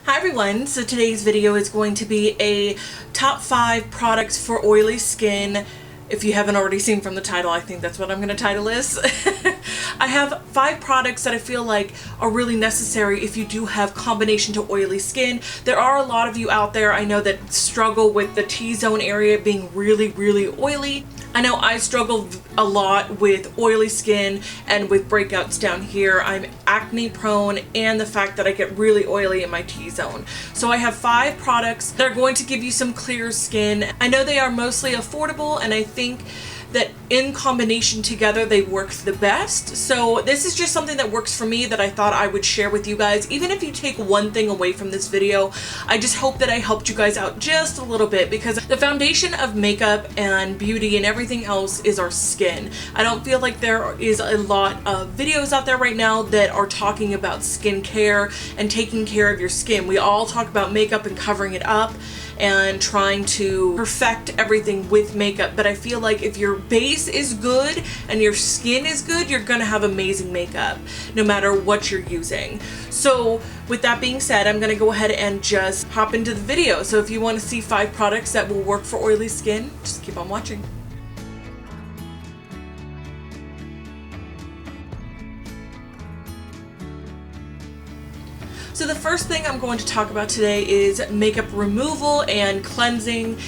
Hi everyone, so today's video is going to be a top 5 products for oily skin. If you haven't already seen from the title, I think that's what I'm going to title this. I have 5 products that I feel like are really necessary if you do have combination to oily skin. There are a lot of you out there I know that struggle with the T-zone area being really oily. I know I struggle a lot with oily skin and with breakouts down here. I'm acne prone and the fact that I get really oily in my T-zone. So I have 5 products that are going to give you some clear skin. I know they are mostly affordable and I think that in combination together they work the best. So this is just something that works for me that I thought I would share with you guys. Even if you take one thing away from this video, I just hope that I helped you guys out just a little bit, because the foundation of makeup and beauty and everything else is our skin. I don't feel like there is a lot of videos out there right now that are talking about skincare and taking care of your skin. We all talk about makeup and covering it up and trying to perfect everything with makeup, but I feel like if your base is good and your skin is good, you're gonna have amazing makeup no matter what you're using. So with that being said, I'm gonna go ahead and just hop into the video. So if you want to see 5 products that will work for oily skin, just keep on watching. So the first thing I'm going to talk about today is makeup removal and cleansing.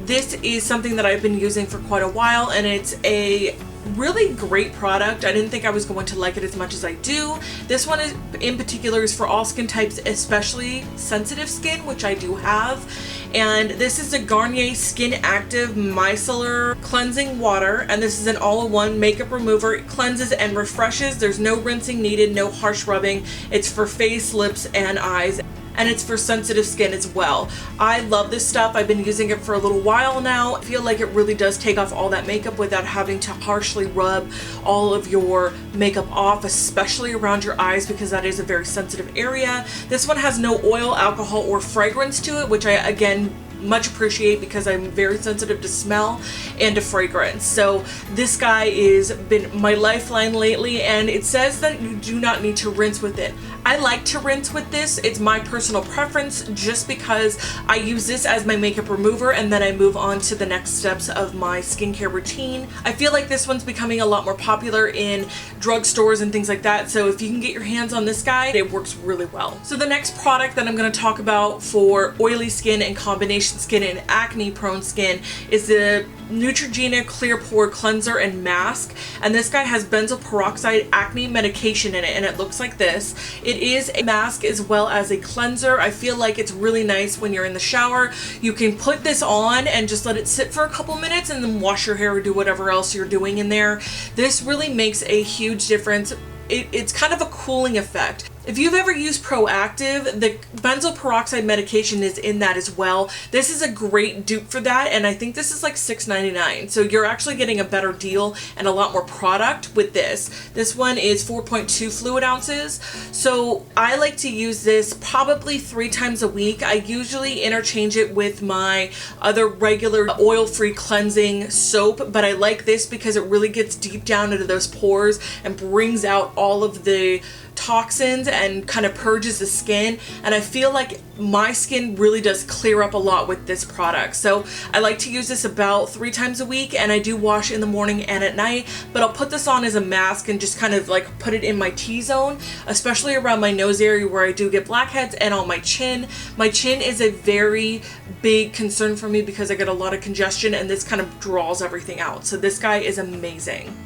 This is something that I've been using for quite a while and it's a really great product. I didn't think I was going to like it as much as I do. This one is, in particular, is for all skin types, especially sensitive skin, which I do have. And this is a Garnier Skin Active Micellar Cleansing Water, and this is an all-in-one makeup remover. It cleanses and refreshes. There's no rinsing needed, no harsh rubbing. It's for face, lips, and eyes. And it's for sensitive skin as well. I love this stuff. I've been using it for a little while now. I feel like it really does take off all that makeup without having to harshly rub all of your makeup off, especially around your eyes, because that is a very sensitive area. This one has no oil, alcohol, or fragrance to it, which I, again, much appreciate because I'm very sensitive to smell and to fragrance. So this guy has been my lifeline lately, and it says that you do not need to rinse with it. I like to rinse with this. It's my personal preference just because I use this as my makeup remover and then I move on to the next steps of my skincare routine. I feel like this one's becoming a lot more popular in drugstores and things like that, so if you can get your hands on this guy, it works really well. So the next product that I'm going to talk about for oily skin and combination skin and acne prone skin is the Neutrogena Clear Pore Cleanser and Mask, and this guy has benzoyl peroxide acne medication in it, and it looks like this. It is a mask as well as a cleanser. I feel like it's really nice when you're in the shower. You can put this on and just let it sit for a couple minutes and then wash your hair or do whatever else you're doing in there. This really makes a huge difference. It's kind of a cooling effect. If you've ever used Proactive, the benzoyl peroxide medication is in that as well. This is a great dupe for that, and I think this is like $6.99. So you're actually getting a better deal and a lot more product with this. This one is 4.2 fluid ounces. So I like to use this probably 3 times a week. I usually interchange it with my other regular oil-free cleansing soap, but I like this because it really gets deep down into those pores and brings out all of the toxins and kind of purges the skin, and I feel like my skin really does clear up a lot with this product. So I like to use this about 3 times a week, and I do wash in the morning and at night, but I'll put this on as a mask and just kind of like put it in my T-zone, especially around my nose area where I do get blackheads, and on my chin. My chin is a very big concern for me because I get a lot of congestion, and this kind of draws everything out. So this guy is amazing.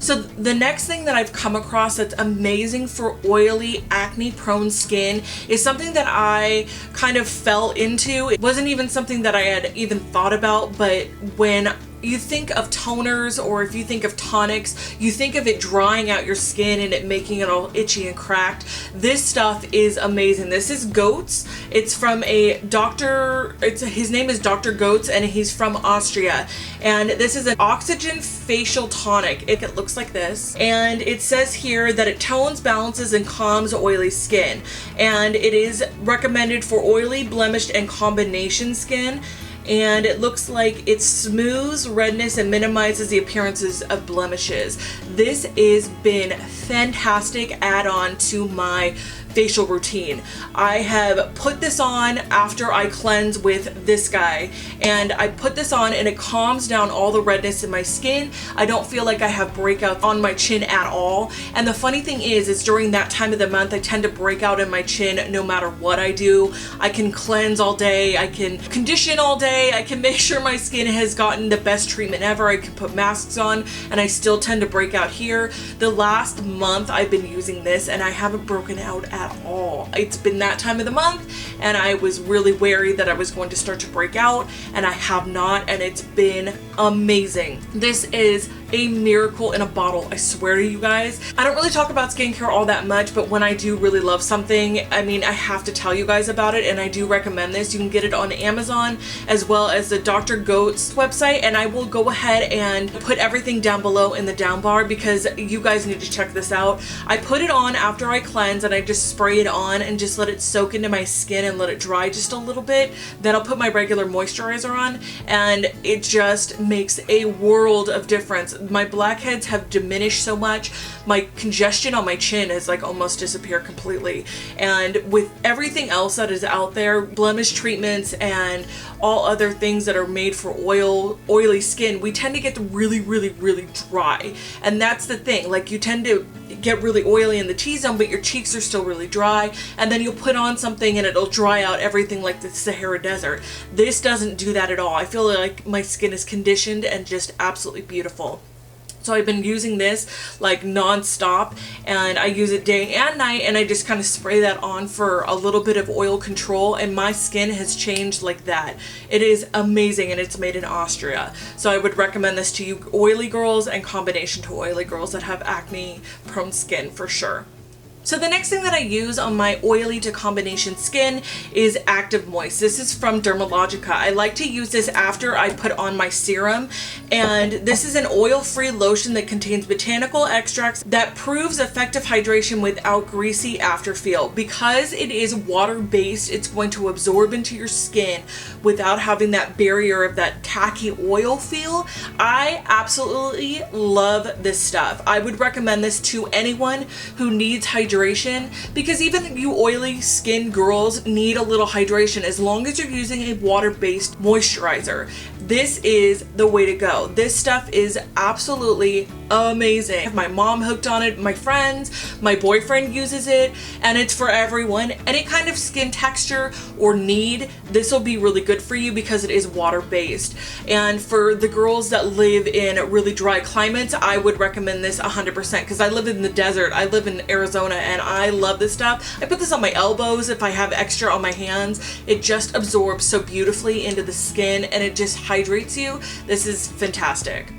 So the next thing that I've come across that's amazing for oily, acne-prone skin is something that I kind of fell into. It wasn't even something that I had even thought about, but when you think of toners, or if you think of tonics, you think of it drying out your skin and it making it all itchy and cracked. This stuff is amazing. This is Goetz. It's from a doctor, his name is Dr. Goetz, and he's from Austria. And this is an oxygen facial tonic. It looks like this. And it says here that it tones, balances, and calms oily skin. And it is recommended for oily, blemished, and combination skin. and it looks like it smooths redness and minimizes the appearances of blemishes. This has been fantastic add-on to my facial routine. I have put this on after I cleanse with this guy, and I put this on and it calms down all the redness in my skin. I don't feel like I have breakouts on my chin at all. And the funny thing is during that time of the month I tend to break out in my chin no matter what I do. I can cleanse all day, I can condition all day, I can make sure my skin has gotten the best treatment ever, I can put masks on, and I still tend to break out here. The last month I've been using this and I haven't broken out at all. It's been that time of the month and I was really wary that I was going to start to break out, and I have not, and it's been amazing. This is a miracle in a bottle, I swear to you guys. I don't really talk about skincare all that much, but when I do really love something, I mean, I have to tell you guys about it, and I do recommend this. You can get it on Amazon as well as the Dr. Goat's website, and I will go ahead and put everything down below in the down bar because you guys need to check this out. I put it on after I cleanse and I just spray it on and just let it soak into my skin and let it dry just a little bit. Then I'll put my regular moisturizer on, and it just makes a world of difference. My blackheads have diminished so much. My congestion on my chin has like almost disappeared completely. And with everything else that is out there, blemish treatments and all other things that are made for oily skin, we tend to get really, really, really dry. And that's the thing. Like, you tend to get really oily in the T-zone, but your cheeks are still really dry, and then you'll put on something and it'll dry out everything like the Sahara Desert. This doesn't do that at all. I feel like my skin is conditioned and just absolutely beautiful. So I've been using this like non-stop, and I use it day and night, and I just kind of spray that on for a little bit of oil control, and my skin has changed like that. It is amazing, and it's made in Austria. So I would recommend this to you oily girls and combination to oily girls that have acne prone skin for sure. So the next thing that I use on my oily to combination skin is Active Moist. This is from Dermalogica. I like to use this after I put on my serum, and this is an oil-free lotion that contains botanical extracts that proves effective hydration without greasy afterfeel. Because it is water-based, it's going to absorb into your skin without having that barrier of that tacky oil feel. I absolutely love this stuff. I would recommend this to anyone who needs hydration, because even you oily skin girls need a little hydration as long as you're using a water-based moisturizer. This is the way to go. This stuff is absolutely amazing. My mom hooked on it, my friends, my boyfriend uses it, and it's for everyone. Any kind of skin texture or need, this will be really good for you because it is water-based. And for the girls that live in really dry climates, I would recommend this 100% because I live in the desert. I live in Arizona and I love this stuff. I put this on my elbows if I have extra on my hands. It just absorbs so beautifully into the skin and it just hydrates you. This is fantastic.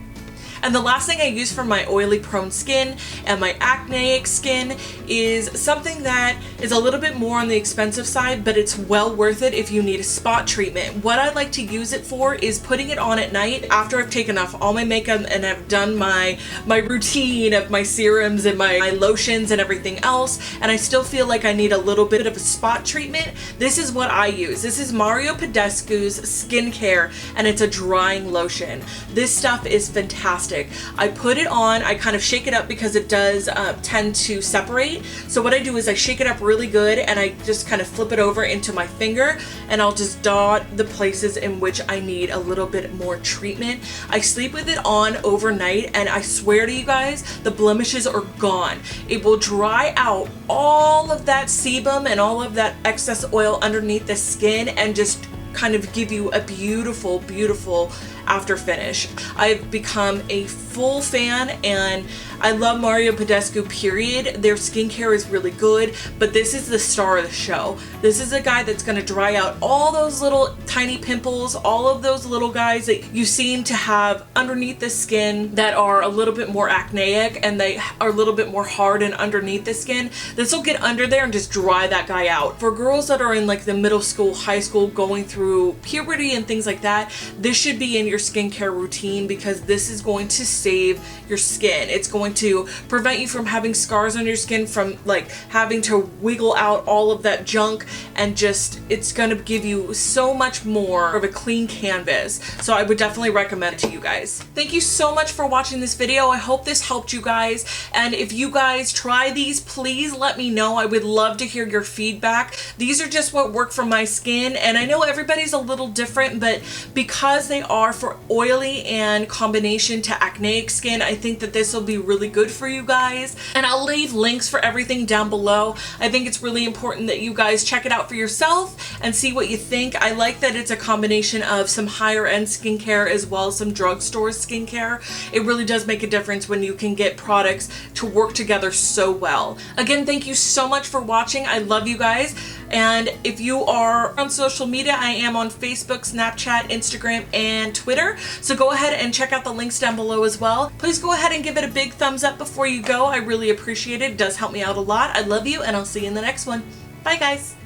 And the last thing I use for my oily prone skin and my acneic skin is something that is a little bit more on the expensive side, but it's well worth it if you need a spot treatment. What I like to use it for is putting it on at night after I've taken off all my makeup and I've done my routine of my serums and my lotions and everything else, and I still feel like I need a little bit of a spot treatment. This is what I use. This is Mario Badescu's skincare, and it's a drying lotion. This stuff is fantastic. I put it on, I kind of shake it up because it does tend to separate. So what I do is I shake it up really good and I just kind of flip it over into my finger, and I'll just dot the places in which I need a little bit more treatment. I sleep with it on overnight, and I swear to you guys, the blemishes are gone. It will dry out all of that sebum and all of that excess oil underneath the skin and just kind of give you a beautiful, beautiful after finish. I've become a full fan, and I love Mario Badescu, period. Their skincare is really good, but this is the star of the show. This is a guy that's going to dry out all those little tiny pimples, all of those little guys that you seem to have underneath the skin that are a little bit more acneic and they are a little bit more hard and underneath the skin. This will get under there and just dry that guy out. For girls that are in like the middle school, high school, going through through puberty and things like that, this should be in your skincare routine because this is going to save your skin. It's going to prevent you from having scars on your skin, from like having to wiggle out all of that junk, and just it's going to give you so much more of a clean canvas. So I would definitely recommend it to you guys. Thank you so much for watching this video. I hope this helped you guys, and if you guys try these, please let me know. I would love to hear your feedback. These are just what work for my skin, and I know everybody's a little different, but because they are for oily and combination to acneic skin, I think that this will be really good for you guys, and I'll leave links for everything down below. I think it's really important that you guys check it out for yourself and see what you think. I like that it's a combination of some higher end skincare as well as some drugstore skincare. It really does make a difference when you can get products to work together so well. Again, thank you so much for watching. I love you guys. And if you are on social media, I am on Facebook, Snapchat, Instagram, and Twitter. So go ahead and check out the links down below as well. Please go ahead and give it a big thumbs up before you go. I really appreciate it. It does help me out a lot. I love you, and I'll see you in the next one. Bye, guys.